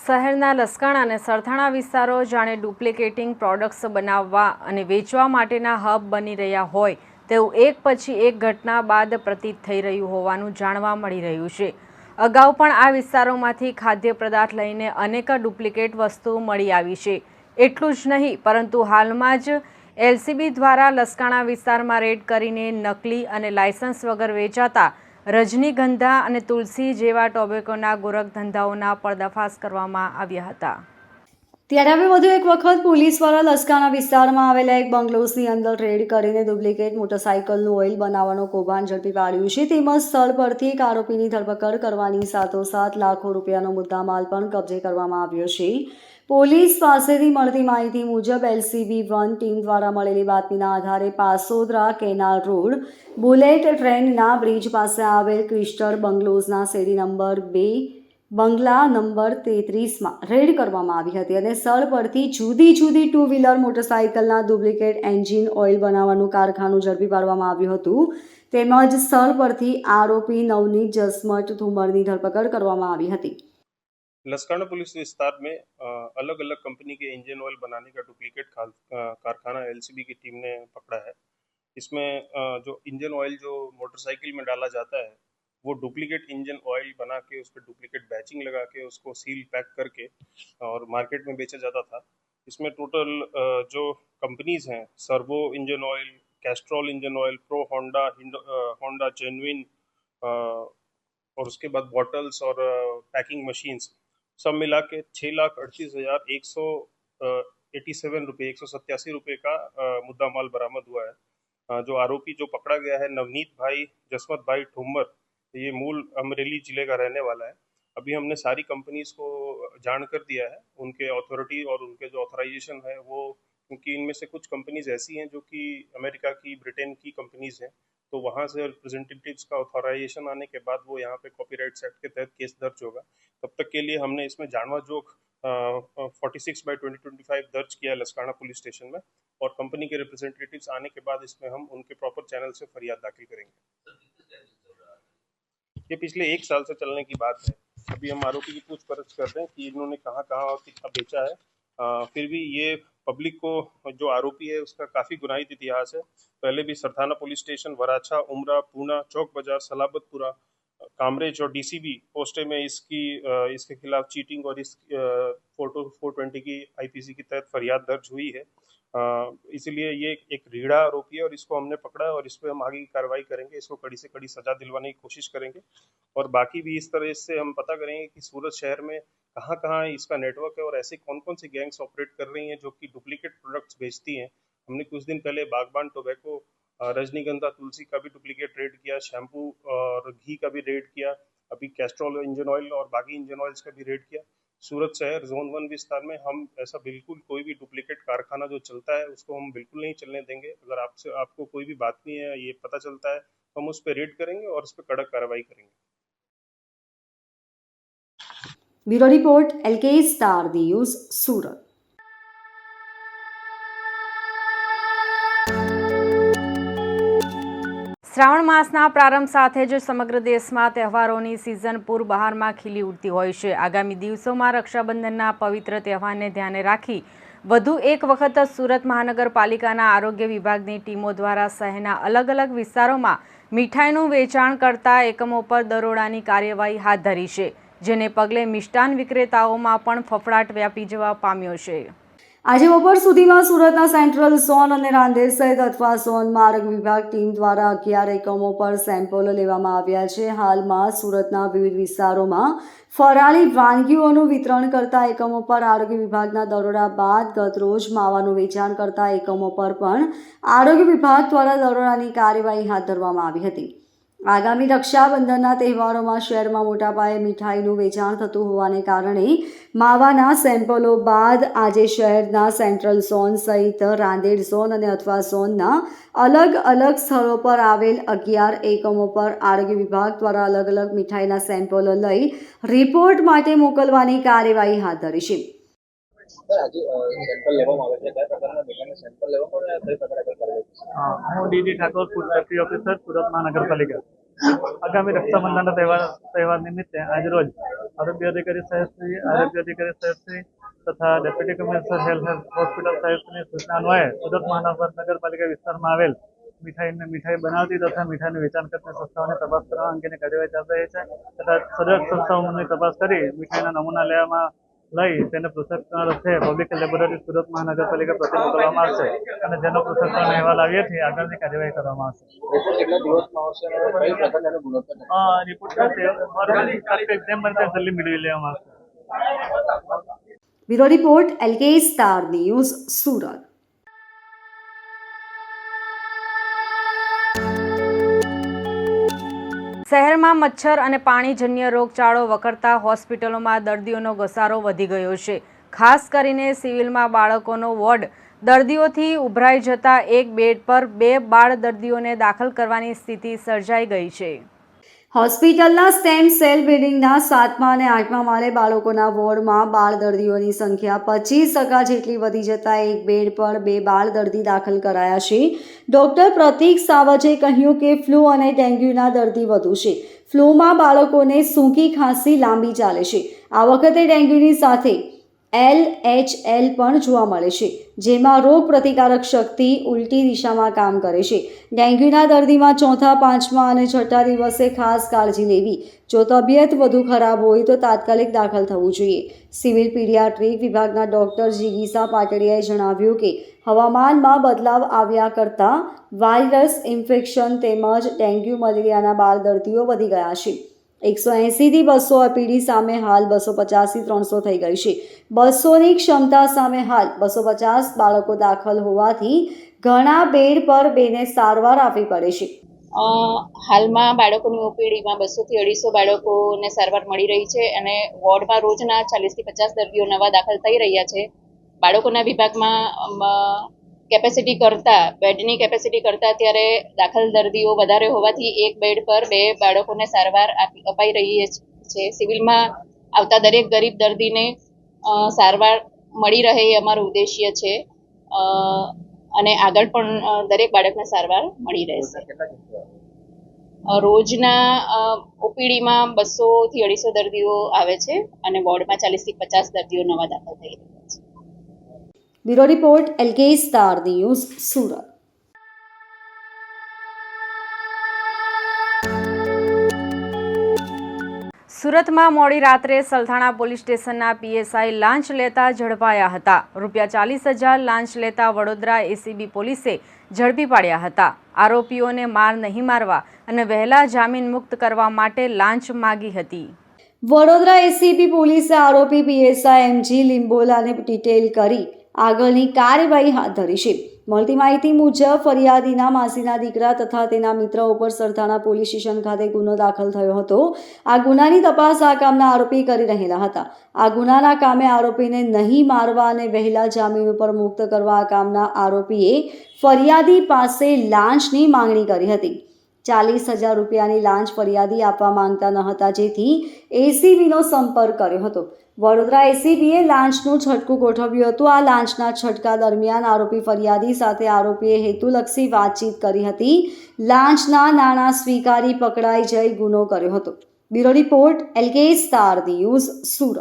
શહેરના લસકાણા અને સરથાણા વિસ્તારો જાણે ડુપ્લિકેટિંગ પ્રોડક્ટ્સ બનાવવા અને વેચવા માટેના હબ બની રહ્યા હોય તેવું એક પછી એક ઘટના બાદ પ્રતીત થઈ રહ્યું હોવાનું જાણવા મળી રહ્યું છે। અગાઉ પણ આ વિસ્તારોમાંથી ખાદ્ય પદાર્થ લઈને અનેક ડુપ્લિકેટ વસ્તુઓ મળી આવી છે। એટલું જ નહીં પરંતુ હાલમાં જ એલસીબી દ્વારા લસકાણા વિસ્તારમાં રેડ કરીને નકલી અને લાયસન્સ વગર વેચાતા રજનીગંધા અને તુલસી જેવા ટોબેકોના ગોરખધંધાઓના પર્દાફાશ કરવામાં આવ્યા હતા। ત્યારે હવે વધુ એક વખત પોલીસ દ્વારા લસકાણા વિસ્તારમાં આવેલા એક બંગલોઝની અંદર રેડ કરીને ડુપ્લિકેટ મોટરસાઇકલનું ઓઇલ બનાવવાનો કૌભાંડ ઝડપી પાડ્યું છે। તેમજ સ્થળ પરથી એક આરોપીની ધરપકડ કરવાની સાથોસાથ લાખો રૂપિયાનો મુદ્દામાલ પણ કબજે કરવામાં આવ્યો છે। પોલીસ પાસેથી મળતી માહિતી મુજબ એલસીબી 1 ટીમ દ્વારા મળેલી બાતમીના આધારે પાસોદરા કેનાલ રોડ બુલેટ ટ્રેનના બ્રિજ પાસે આવેલ ક્રિસ્ટલ બંગલોઝના શેરી નંબર 2 બંગલા નંબર 33માં રેડ કરવામાં આવી હતી અને સ્થળ પરથી જુદી જુદી 2 વ્હીલર મોટરસાઇકલના ડુપ્લિકેટ એન્જિન ઓઇલ બનાવવાનું કારખાનું ઝડપી પાડવામાં આવ્યું હતું। તેમજ સ્થળ પરથી આરોપી નવનીત જસમત ઠુમરની ધરપકડ કરવામાં આવી હતી। लसकाना पुलिस विस्तार में अलग अलग कंपनी के इंजन ऑयल बनाने का डुप्लीकेट कारखाना एलसीबी की टीम ने पकड़ा है। इसमें जो इंजन ऑयल जो मोटरसाइकिल में डाला जाता है वो डुप्लीकेट इंजन ऑयल बना के उस पर डुप्लीकेट बैचिंग लगा के उसको सील पैक करके और मार्केट में बेचा जाता था। इसमें टोटल जो कंपनीज हैं servo engine oil, Castrol engine oil, pro Honda, Honda genuine और उसके बाद बॉटल्स और पैकिंग मशीन्स सब मिला के 6,38,187 रुपये 187 रुपये का मुद्दा माल बरामद हुआ है। जो आरोपी जो पकड़ा गया है नवनीत भाई जसमत भाई ठुम्मर, ये मूल अमरेली जिले का रहने वाला है। अभी हमने सारी कंपनीज को जान कर दिया है, उनके अथॉरिटी और उनके जो ऑथराइजेशन है वो, क्योंकि इनमें से कुछ कंपनीज ऐसी हैं जो कि अमेरिका की, ब्रिटेन की कंपनीज हैं, तो वहाँ से रिप्रेजेंटेटिव्स का ऑथराइजेशन आने के बाद वो यहाँ पे कॉपीराइट्स एक्ट के तहत केस दर्ज होगा। तब तक के लिए हमने इसमें जानवा जोग 46/2025 दर्ज किया लसकाना पुलिस स्टेशन में और कंपनी के रिप्रेजेंटेटिव्स आने के बाद इसमें हम उनके प्रॉपर चैनल से फरियाद दाखिल करेंगे। ये पिछले 1 साल से चलने की बात है। अभी हम आरोपी की पूछपरछ कर रहे हैं कि इन्होंने कहाँ कहाँ और कितना बेचा है। फिर भी ये पब्लिक को, जो आरोपी है उसका काफ़ी गुनाहित इतिहास है। पहले भी सरथाना पुलिस स्टेशन, वराछा, उमरा, पूना, चौक बाजार, सलाबतपुरा, कामरेज और डीसीबी पोस्टे में इसके खिलाफ चीटिंग और इस 420 की आईपीसी के तहत फरियाद दर्ज हुई है। इसलिए ये एक रीढ़ा आरोपी है और इसको हमने पकड़ा है और इस पर हम आगे की कार्रवाई करेंगे। इसको कड़ी से कड़ी सजा दिलवाने की कोशिश करेंगे और बाकी भी इस तरह से हम पता करेंगे कि सूरत शहर में कहाँ कहाँ इसका नेटवर्क है और ऐसे कौन कौन सी गैंग्स ऑपरेट कर रही हैं जो कि डुप्लीकेट प्रोडक्ट्स बेचती हैं। हमने कुछ दिन पहले बागबान टोबैको, रजनीगंधा, तुलसी का भी डुप्लीकेट रेड किया, शैम्पू और घी का भी रेड किया, अभी कैस्ट्रॉल इंजन ऑयल और बाकी इंजन ऑयल्स का भी रेड किया। सूरत शहर जोन 1 विस्तार में हम ऐसा बिल्कुल कोई भी डुप्लीकेट कारखाना जो चलता है उसको हम बिल्कुल नहीं चलने देंगे। अगर आपको कोई भी बातमी है, ये पता चलता है तो हम उस पर रेड करेंगे और उस पर कड़क कार्रवाई करेंगे। Bureau report LK star news Surat. Shravan માસના પ્રારંભ સાથે જ સમગ્ર દેશમાં તહેવારોની સિઝન પૂરબહારમાં ખીલી ઉઠતી હોય છે। આગામી દિવસોમાં રક્ષાબંધનના પવિત્ર તહેવારને ધ્યાને રાખી વધુ એક વખત સુરત મહાનગરપાલિકાના આરોગ્ય વિભાગની ટીમો દ્વારા શહેરના અલગ અલગ વિસ્તારોમાં મીઠાઈનું વેચાણ કરતા એકમો પર દરોડાની કાર્યવાહી હાથ ધરી છે, જેને પગલે મિષ્ટાન વિક્રેતાઓમાં પણ ફફડાટ વ્યાપી જવા પામ્યો છે। આજે બપોર સુધીમાં સુરતના સેન્ટ્રલ ઝોન અને રાંદેર સહિત અથવા ઝોનમાં આરોગ્ય વિભાગ ટીમ દ્વારા 11 એકમો પર સેમ્પલો લેવામાં આવ્યા છે। હાલમાં સુરતના વિવિધ વિસ્તારોમાં ફરાળી વાનગીઓનું વિતરણ કરતા એકમો પર આરોગ્ય વિભાગના દરોડા બાદ ગતરોજ માવાનું વેચાણ કરતા એકમો પર પણ આરોગ્ય વિભાગ દ્વારા દરોડાની કાર્યવાહી હાથ ધરવામાં આવી હતી। આગામી રક્ષાબંધનના તહેવારોમાં શહેરમાં મોટા પાયે મીઠાઈનું વેચાણ થતું હોવાને કારણે માવાના સેમ્પલો બાદ આજે શહેરના સેન્ટ્રલ ઝોન સહિત રાંદેર ઝોન અને અથવા ઝોનના અલગ અલગ સ્થળો પર આવેલ 11 એકમો પર આરોગ્ય વિભાગ દ્વારા અલગ અલગ મીઠાઈના સેમ્પલો લઈ રિપોર્ટ માટે મોકલવાની કાર્યવાહી હાથ ધરી છે। હું DD Thakor, food safety officer, Surat મહાનગરપાલિકા। આગામી રક્ષાબંધનના તહેવાર નિમિત્તે આજરોજ આરોગ્ય અધિકારી સાહેબશ્રી તથા ડેપ્યુટી કમિશનર હેલ્થ હોસ્પિટલ સાહેબની સૂચના અન્વયે સુરત મહાનગરપાલિકા વિસ્તારમાં આવેલ મીઠાઈ બનાવતી તથા મીઠાઈનું વેચાણ કરતી સંસ્થાઓની તપાસ કરવા અંગેની કાર્યવાહી ચાલી રહી છે તથા સદર સંસ્થાઓની તપાસ કરી મીઠાઈના નમૂના લઈ તેને પૃથ્થકરણ અર્થે પબ્લિક લેબોરેટરી સુરત મહાનગરપાલિકા પ્રતિ મોકલવામાં આવશે અને જેનો પૃથ્થકરણ અહેવાલ આવ્યાથી આગળની કાર્યવાહી કરવામાં આવશે. રિપોર્ટ જેમ બને તેમ જલ્દી મેળવી લેવામાં આવશે. Bureau report LK star news Surat. શહેરમાં મચ્છર અને પાણીજન્ય રોગચાળો વકરતા હોસ્પિટલોમાં દર્દીઓનો ઘસારો વધી ગયો છે. ખાસ કરીને સિવિલમાં બાળકોનો વોર્ડ દર્દીઓથી ઉભરાઈ જતા એક બેડ પર 2 બાળ દર્દીઓને દાખલ કરવાની સ્થિતિ સર્જાઈ ગઈ છે. હોસ્પિટલના સ્ટેમ સેલ બિલ્ડિંગના 7મા અને 8મા માળે બાળકોના વોર્ડમાં બાળ દર્દીઓની સંખ્યા 25% જેટલી વધી જતા એક બેડ પર 2 બાળ દર્દી દાખલ કરાયા છે. ડોક્ટર પ્રતીક સાવજે કહ્યું કે ફ્લૂ અને ડેન્ગ્યુના દર્દી વધુ છે. ફ્લૂમાં બાળકોને સૂકી ખાંસી લાંબી ચાલે છે. આ વખતે ડેન્ગ્યુની સાથે LHL પણ જોવા મળે છે, જેમાં રોગ પ્રતિકારક શક્તિ ઉલટી દિશામાં કામ કરે છે. ડેન્ગ્યુના દર્દીમાં 4થા, 5મા અને 6ઠા દિવસે ખાસ કાળજી લેવી. જો તબિયત વધુ ખરાબ હોય તો તાત્કાલિક દાખલ થવું જોઈએ. સિવિલ પીડિયાટ્રિક વિભાગના ડોક્ટર જીગીસા પાટડિયાએ જણાવ્યું કે હવામાનમાં બદલાવ આવ્યા કરતાં વાયરસ ઇન્ફેક્શન તેમજ ડેન્ગ્યુ મલેરિયાના બાળ દર્દીઓ વધી ગયા છે. 180 થી 200 OPD સામે હાલ 250 થી 300 થઈ ગઈ છે. 200ની ક્ષમતા સામે હાલ 250 બાળકો દાખલ હોવાથી ઘણા બેડ પર 2ને સારવાર આપવી પડે છે. હાલમાં બાળકોની ઓપીડીમાં 200 થી 250 બાળકોને સારવાર મળી રહી છે અને વોર્ડમાં રોજના 40 થી 50 દર્દીઓ નવા દાખલ થઈ રહ્યા છે. બાળકોના વિભાગમાં બેડની કેપેસિટી કરતાં અત્યારે દાખલ દર્દીઓ વધારે હોવાથી એક બેડ પર 2 બાળકોને સારવાર અપાઈ રહી છે. સિવિલમાં આવતા દરેક ગરીબ દર્દીને સારવાર મળી રહે એ અમારો ઉદ્દેશ્ય છે અને આગળ પણ દરેક બાળકને સારવાર મળી રહેશે. રોજના ઓપીડીમાં 200 થી 250 દર્દીઓ આવે છે અને વોર્ડમાં 40 થી 50 દર્દીઓ નવા દાખલ થઈ રહ્યા છે. Bureau report LK star news Surat. સુરતમાં મોડી રાત્રે સલથાણા પોલીસ સ્ટેશનના PSI લાંચ લેતા ઝડપાયા હતા. ₹40,000 લાંચ લેતા વડોદરા ACB પોલીસે ઝડપી પાડ્યા હતા. આરોપીઓને માર નહીં મારવા અને વહેલા જામીન મુક્ત કરવા માટે લાંચ માગી હતી. વડોદરા ACB પોલીસે આરોપી PSI MG લિંબોલાને ડિટેલ કરી આગળની કાર્યવાહી હાથ ધરી છે. મળતી માહિતી મુજબ ફરિયાદીના માસીના દીકરા તથા તેના મિત્ર ઉપર સરથાણા પોલીસ સ્ટેશન ખાતે ગુનો દાખલ થયો હતો. આ ગુનાની તપાસ આ કામના આરોપી કરી રહેલા હતા. આ ગુનાના કામે આરોપીને નહીં મારવા અને વહેલા જામીન ઉપર મુક્ત કરવા આ કામના આરોપીએ ફરિયાદી પાસે લાંચની માંગણી કરી હતી. ₹40,000ની લાંચ ફરિયાદી આપવા માંગતા ન હતા, જેથી ACBનો સંપર્ક કર્યો હતો. વડોદરા ACBએ લાંચનું છટકું ગોઠવ્યું હતું. આ લાંચના છટકા દરમિયાન આરોપી ફરિયાદી સાથે આરોપીએ હેતુલક્ષી વાતચીત કરી હતી. લાંચના નાણાં સ્વીકારી પકડાઈ જઈ ગુનો કર્યો હતો. Bureau report LK star news Surat.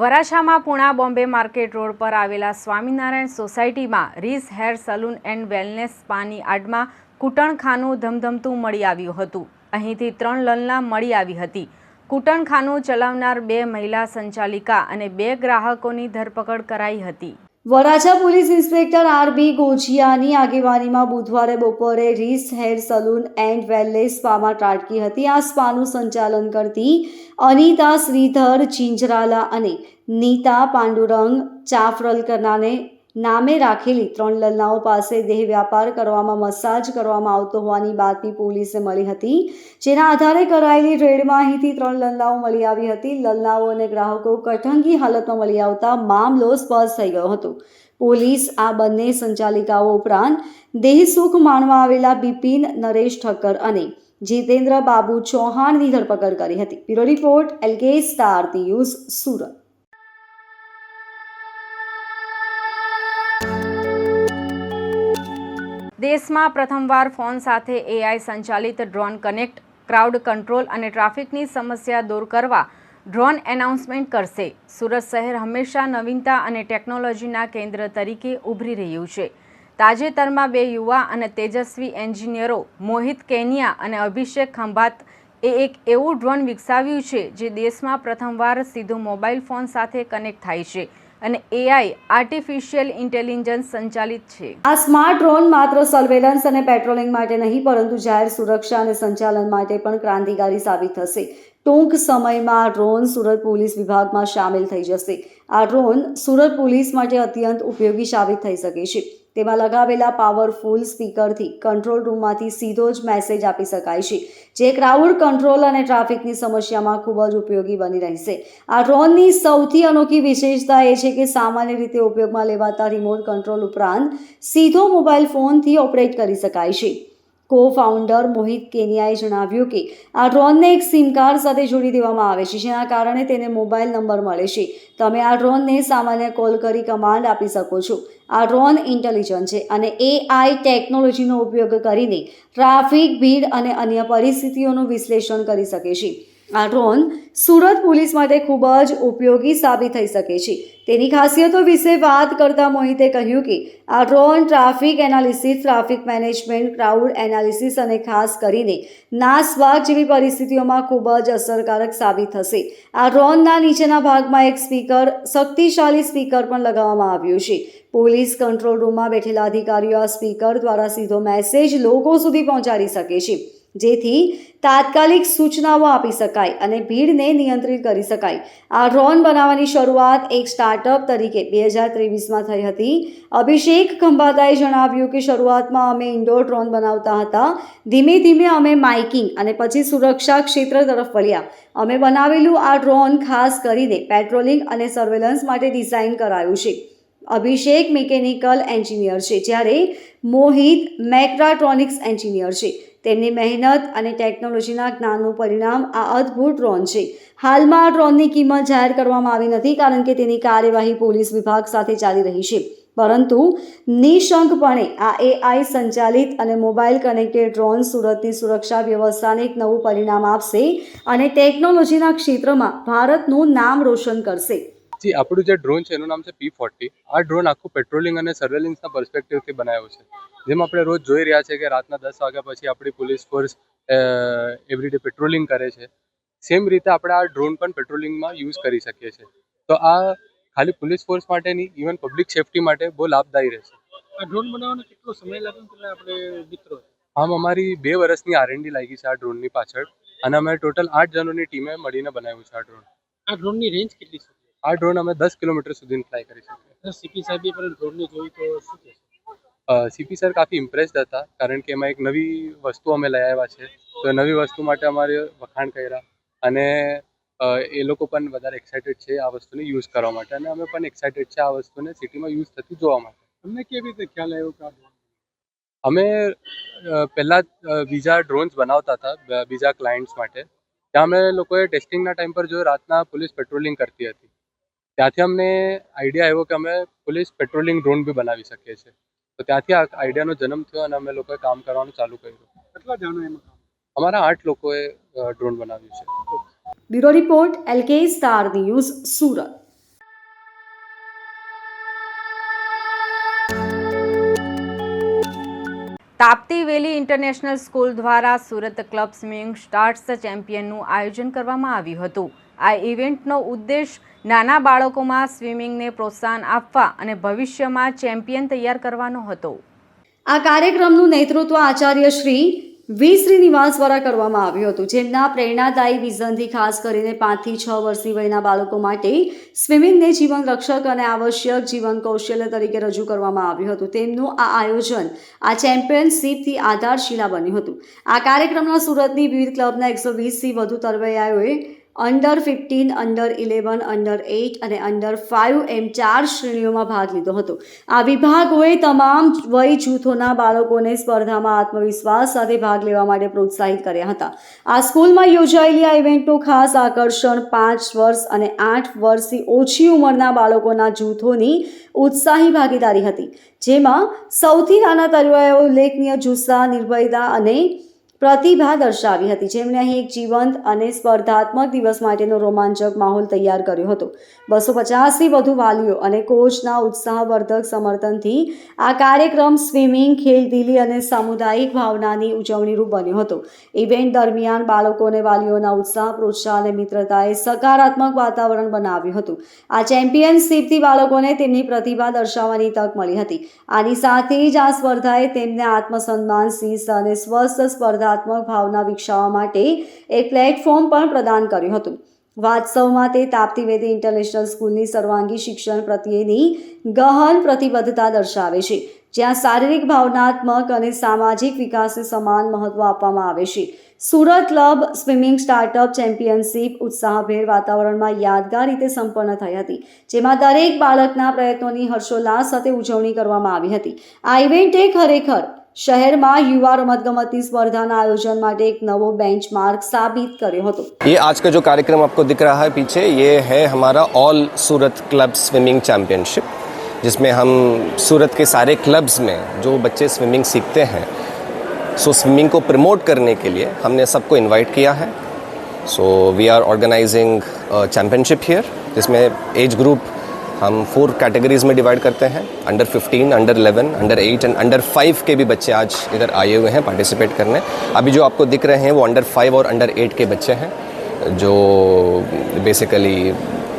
વરાછામાં પુણા બોમ્બે માર્કેટ રોડ પર આવેલા સ્વામિનારાયણ સોસાયટીમાં Rees hair salon and wellness સ્પાની આડમાં કૂટણખાનું ધમધમતું મળી આવ્યું હતું. અહીંથી 3 લલના મળી આવી હતી. કૂટણખાનું ચલાવનાર 2 મહિલા સંચાલિકા અને 2 ગ્રાહકોની ધરપકડ કરાઈ હતી. વરાછા પોલીસ ઇન્સ્પેક્ટર RB ગોજિયાની આગેવાનીમાં બુધવારે બપોરે રીસ હેર સલૂન એન્ડ વેલનેસ સ્પામાં ત્રાટકી હતી. આ સ્પાનું સંચાલન કરતી અનિતા શ્રીધર ચિંજરાલા અને નીતા પાંડુરંગ ચાફરલકરનાને નામે રાખેલી 3 લલનાઓ પાસે દેહ વ્યાપાર કરવામાં મસાજ કરવામાં આવતો હોવાની બાતમી પોલીસે મળી હતી. જેના આધારે કરાયેલી રેડમાં અહીંથી 3 લલનાઓ મળી આવી હતી. લલનાઓ અને ગ્રાહકો કઠંગી હાલતમાં મળી આવતા મામલો સ્પષ્ટ થઈ ગયો હતો. પોલીસ આ બંને સંચાલિકાઓ ઉપરાંત દેહ સુખ માણવા આવેલા બિપિન નરેશ ઠક્કર અને જીતેન્દ્ર બાબુ ચૌહાણની ધરપકડ કરી હતી. Bureau report LK star news Surat. દેશમાં પ્રથમવાર ફોન સાથે AI સંચાલિત ડ્રોન કનેક્ટ, ક્રાઉડ કંટ્રોલ અને ટ્રાફિકની સમસ્યા દૂર કરવા ડ્રોન એનાઉન્સમેન્ટ કરશે. સુરત શહેર હંમેશા નવીનતા અને ટેકનોલોજીના કેન્દ્ર તરીકે ઉભરી રહ્યું છે. તાજેતરમાં 2 યુવા અને તેજસ્વી એન્જિનિયરો મોહિત કેનિયા અને અભિષેક ખંભાત એક એવું ડ્રોન વિકસાવ્યું છે જે દેશમાં પ્રથમવાર સીધો મોબાઈલ ફોન સાથે કનેક્ટ થાય છે અને AI આર્ટિફિશિયલ ઇન્ટેલિજન્સ સંચાલિત છે. આ સ્માર્ટ ડ્રોન માત્ર સર્વેલન્સ અને પેટ્રોલિંગ માટે નહીં પરંતુ જાહેર સુરક્ષા અને સંચાલન માટે પણ ક્રાંતિકારી સાબિત થશે. ટૂંક સમયમાં આ ડ્રોન સુરત પોલીસ વિભાગમાં સામેલ થઈ જશે. આ ડ્રોન સુરત પોલીસ માટે અત્યંત ઉપયોગી સાબિત થઈ શકે છે. તેમાં લગાવેલા પાવરફુલ સ્પીકરથી કંટ્રોલ રૂમમાંથી સીધો જ મેસેજ આપી શકાય છે, જે ક્રાઉડ કંટ્રોલ અને ટ્રાફિકની સમસ્યામાં ખૂબ જ ઉપયોગી બની રહેશે. આ ડ્રોનની સૌથી અનોખી વિશેષતા એ છે કે સામાન્ય રીતે ઉપયોગમાં લેવાતા રિમોટ કંટ્રોલ ઉપરાંત સીધો મોબાઈલ ફોનથી ઓપરેટ કરી શકાય છે. કો-ફાઉન્ડર મોહિત કેનિયાએ જણાવ્યું કે આ ડ્રોનને એક સિમ કાર્ડ સાથે જોડી દેવામાં આવે છે, જેના કારણે તેને મોબાઈલ નંબર મળે છે. તમે આ ડ્રોનને સામાન્ય કોલ કરી કમાન્ડ આપી શકો છો. આ ડ્રોન ઇન્ટેલિજન્ટ છે અને AI ટેકનોલોજીનો ઉપયોગ કરીને ટ્રાફિક, ભીડ અને અન્ય પરિસ્થિતિઓનું વિશ્લેષણ કરી શકે છે. આ ડ્રોન સુરત પોલીસ માટે ખૂબ જ ઉપયોગી સાબિત થઈ શકે છે. તેની ખાસિયતો વિશે વાત કરતા મોહિતે કહ્યું કે આ drone traffic analysis, traffic management, crowd analysis અને ખાસ કરીને નાસભાગ જેવી પરિસ્થિતિઓમાં ખૂબ જ અસરકારક સાબિત થશે. આ ડ્રોનના નીચેના ભાગમાં એક શક્તિશાળી સ્પીકર પણ લગાવવામાં આવ્યું છે. પોલીસ કંટ્રોલ રૂમમાં બેઠેલા અધિકારીઓ આ સ્પીકર દ્વારા સીધો મેસેજ લોકો સુધી પહોંચાડી શકે છે, જેથી તાત્કાલિક સૂચનાઓ આપી શકાય અને ભીડને નિયંત્રિત કરી શકાય. આ ડ્રોન બનાવવાની શરૂઆત એક સ્ટાર્ટઅપ તરીકે 2023માં થઈ હતી. અભિષેક ખંભાતાએ જણાવ્યું કે શરૂઆતમાં અમે ઇન્ડોર ડ્રોન બનાવતા હતા. ધીમે ધીમે અમે માઇકિંગ અને પછી સુરક્ષા ક્ષેત્ર તરફ વળ્યા. અમે બનાવેલું આ ડ્રોન ખાસ કરીને પેટ્રોલિંગ અને સર્વેલન્સ માટે ડિઝાઇન કરાયું છે. અભિષેક મિકેનિકલ એન્જિનિયર છે, જ્યારે મોહિત મેક્ટ્રોનિક્સ એન્જિનિયર છે. તેમની મહેનત અને ટેકનોલોજીના જ્ઞાનનું પરિણામ આ અદ્ભુત ડ્રોન છે. હાલમાં આ ડ્રોનની કિંમત જાહેર કરવામાં આવી નથી, કારણ કે તેની કાર્યવાહી પોલીસ વિભાગ સાથે ચાલી રહી છે. પરંતુ નિઃશંકપણે આ AI સંચાલિત અને મોબાઈલ કનેક્ટેડ ડ્રોન સુરતની સુરક્ષા વ્યવસ્થાને એક નવું પરિણામ આપશે અને ટેકનોલોજીના ક્ષેત્રમાં ભારતનું નામ રોશન કરશે. જી, આપણું જે ડ્રોન છે એનું નામ છે P40. આ ડ્રોન આખું પેટ્રોલિંગ અને સર્વેલન્સના પર્સપેક્ટિવથી બનાવ્યો છે. જેમ આપણે રોજ જોઈ રહ્યા છે કે રાતના 10 વાગ્યા પછી આપણી પોલીસ ફોર્સ એવરીડે પેટ્રોલિંગ કરે છે. સેમ રીતે આપણે આ ડ્રોન પણ પેટ્રોલિંગમાં યુઝ કરી શકીએ છીએ. તો આ ખાલી પોલીસ ફોર્સ માટે નહીં, ઇવન પબ્લિક સેફટી માટે બહુ લાભદાયી રહેશે. આ ડ્રોન બનાવવાનો કેટલો સમય લાગે છે? આપણે મિત્રો આમ અમારી 2 વર્ષની R&D લાગી છે આ ડ્રોનની પાછળ, અને અમે ટોટલ 8 જણોની ટીમે મળીને બનાવ્યું છે આ ડ્રોન. આ ડ્રોનની રેન્જ કેટલી છે? આ ડ્રોન અમે 10 કિલોમીટર સુધી ફ્લાય કરી શકીએ. સીપી સાહેબે પણ ડ્રોનને જોઈ તો શું કહેશે? સીપી સર કાફી ઇમ્પ્રેસ્ડ હતા, કારણ કે એમાં એક નવી વસ્તુ અમે લઈ આવ્યા છે. તો નવી વસ્તુ માટે અમારે વખાણ કર્યા, અને એ લોકો પણ વધારે એક્સાઇટેડ છે આ વસ્તુને યુઝ કરવા માટે, અને અમે પણ એક્સાઇટેડ છે આ વસ્તુને સિટીમાં યુઝ થતી જોવા માટે. તમને કેવી રીતે ખ્યાલ આવ્યો કે અમે પહેલાં બીજા ડ્રોન્સ બનાવતા હતા બીજા ક્લાયન્ટ્સ માટે. ત્યાં અમે લોકોએ ટેસ્ટિંગના ટાઈમ પર જો રાતના પોલીસ પેટ્રોલિંગ કરતી હતી, ત્યાંથી અમને આઈડિયા આવ્યો કે અમે પોલીસ પેટ્રોલિંગ ડ્રોન બી બનાવી શકીએ છીએ. તો ત્યાંથી આ આઈડિયાનો જન્મ થયો અને અમે લોકોએ કામ કરવાનું ચાલુ કર્યું. કેટલા જાણો એમાં? અમારા 8 લોકોએ ડ્રોન બનાવ્યું છે. Bureau report LK star news, Surat. Tapti valley international school દ્વારા સુરત ક્લબ સ્વિમિંગ સ્ટાર્સ ચેમ્પિયનનું આયોજન કરવામાં આવ્યું હતું. આ ઇવેન્ટનો ઉદ્દેશ નાના બાળકોમાં સ્વિમિંગને પ્રોત્સાહન આપવા અને ભવિષ્યમાં ચેમ્પિયન તૈયાર કરવાનો હતો. આ કાર્યક્રમનું નેતૃત્વ આચાર્ય શ્રી V. શ્રીનિવાસ દ્વારા કરવામાં આવ્યું હતું, જેમના પ્રેરણાદાયી વિઝનથી ખાસ કરીને 5 થી 6 વર્ષની વયના બાળકો માટે સ્વિમિંગને જીવન રક્ષક અને આવશ્યક જીવન કૌશલ્ય તરીકે રજૂ કરવામાં આવ્યું હતું. તેમનું આ આયોજન આ ચેમ્પિયનશિપથી આધારશિલા બન્યું હતું. આ કાર્યક્રમમાં સુરતની વિવિધ ક્લબના 120થી વધુ તરવૈયાઓએ અંડર 15, અંડર 11, અંડર 8 અને અંડર 5 એમ 4 શ્રેણીઓમાં ભાગ લીધો હતો. આ વિભાગોએ તમામ વય જૂથોના બાળકોને સ્પર્ધામાં આત્મવિશ્વાસ સાથે ભાગ લેવા માટે પ્રોત્સાહિત કર્યા હતા. આ સ્કૂલમાં યોજાયેલી આ ઇવેન્ટનું ખાસ આકર્ષણ 5 વર્ષ અને 8 વર્ષથી ઓછી ઉંમરના બાળકોના જૂથોની ઉત્સાહી ભાગીદારી હતી, જેમાં સૌથી નાના તરુણાએ ઉલ્લેખનીય જુસ્સા, નિર્ભયતા અને પ્રતિભા દર્શાવી હતી, જેમણે અહીં એક જીવંત અને સ્પર્ધાત્મક દિવસ માટેનો રોમાંચક માહોલ તૈયાર કર્યો હતો. 250થી વધુ વાલીઓ અને કોચના ઉત્સાહવર્ધક સમર્થનથી આ કાર્યક્રમ સ્વિમિંગ, ખેલદિલી અને સામુદાયિક ભાવનાની ઉજવણીરૂપ બન્યો હતો. ઇવેન્ટ દરમિયાન બાળકો અને વાલીઓના ઉત્સાહ, પ્રોત્સાહન અને મિત્રતાએ સકારાત્મક વાતાવરણ બનાવ્યું હતું. આ ચેમ્પિયનશિપથી બાળકોને તેમની પ્રતિભા દર્શાવવાની તક મળી હતી. આની સાથે જ આ સ્પર્ધાએ તેમને આત્મસન્માન, શિસ્ત અને સ્વસ્થ સ્પર્ધાત્મક ભાવના વિકસાવવા માટે એક પ્લેટફોર્મ પણ પ્રદાન કર્યું હતું. વાસ્તવમાં તે તાપ્તી વેદી ઇન્ટરનેશનલ સ્કૂલની સર્વાંગી શિક્ષણ પ્રત્યેની ગહન પ્રતિબદ્ધતા દર્શાવે છે, જ્યાં શારીરિક, ભાવનાત્મક અને સામાજિક વિકાસને સમાન મહત્વ આપવામાં આવે છે. Surat club swimming startup championship ઉત્સાહભેર વાતાવરણમાં યાદગાર રીતે સંપન્ન થઈ હતી, જેમાં દરેક બાળકના પ્રયત્નોની હર્ષોલ્લાસ સાથે ઉજવણી કરવામાં આવી હતી. આ ઇવેન્ટે ખરેખર શહેરમાં યુવા રમતગમતની સ્पर्धाના આયોજન માટે એક નવો બેंचमार्क साबित કર્યો હતો. ये आज का जो कार्यक्रम आपको दिख रहा है पीछे, ये है हमारा ऑल सूरत क्लब स्विमिंग चैम्पियनशिप, जिसमें हम सूरत के सारे क्लब्स में जो बच्चे स्विमिंग सीखते हैं, सो स्विमिंग को प्रमोट करने के लिए हमने सबको इनवाइट किया है. So we are organising championship here, जिसमें एज ग्रुप हम 4 कैटेगरीज में डिवाइड करते हैं. Under 15, under 11, under 8 and under 5 के भी बच्चे आज इधर आए हुए हैं पार्टिसिपेट करने. अभी जो आपको दिख रहे हैं वो अंडर 5 और अंडर 8 के बच्चे हैं, जो बेसिकली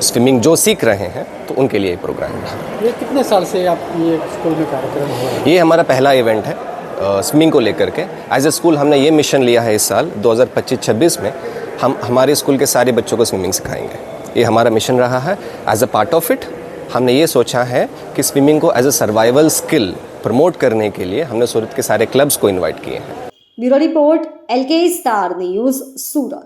स्विमिंग जो सीख रहे हैं, तो उनके लिए प्रोग्राम है. ये कितने साल से आप ये स्कूल में कार्यक्रम हो रहा है? ये हमारा पहला इवेंट है स्विमिंग को लेकर के. एज ए स्कूल हमने ये मिशन लिया है इस साल 2025-26 में, हम हमारे स्कूल के सारे बच्चों को स्विमिंग सिखाएंगे. ये हमारा मिशन रहा है. As a part of it हमने ये सोचा है कि स्विमिंग को as a survival skill promote करने के लिए हमने सूरत के सारे क्लब्स को इनवाइट किए हैं. Bureau report, LK star news, सूरत.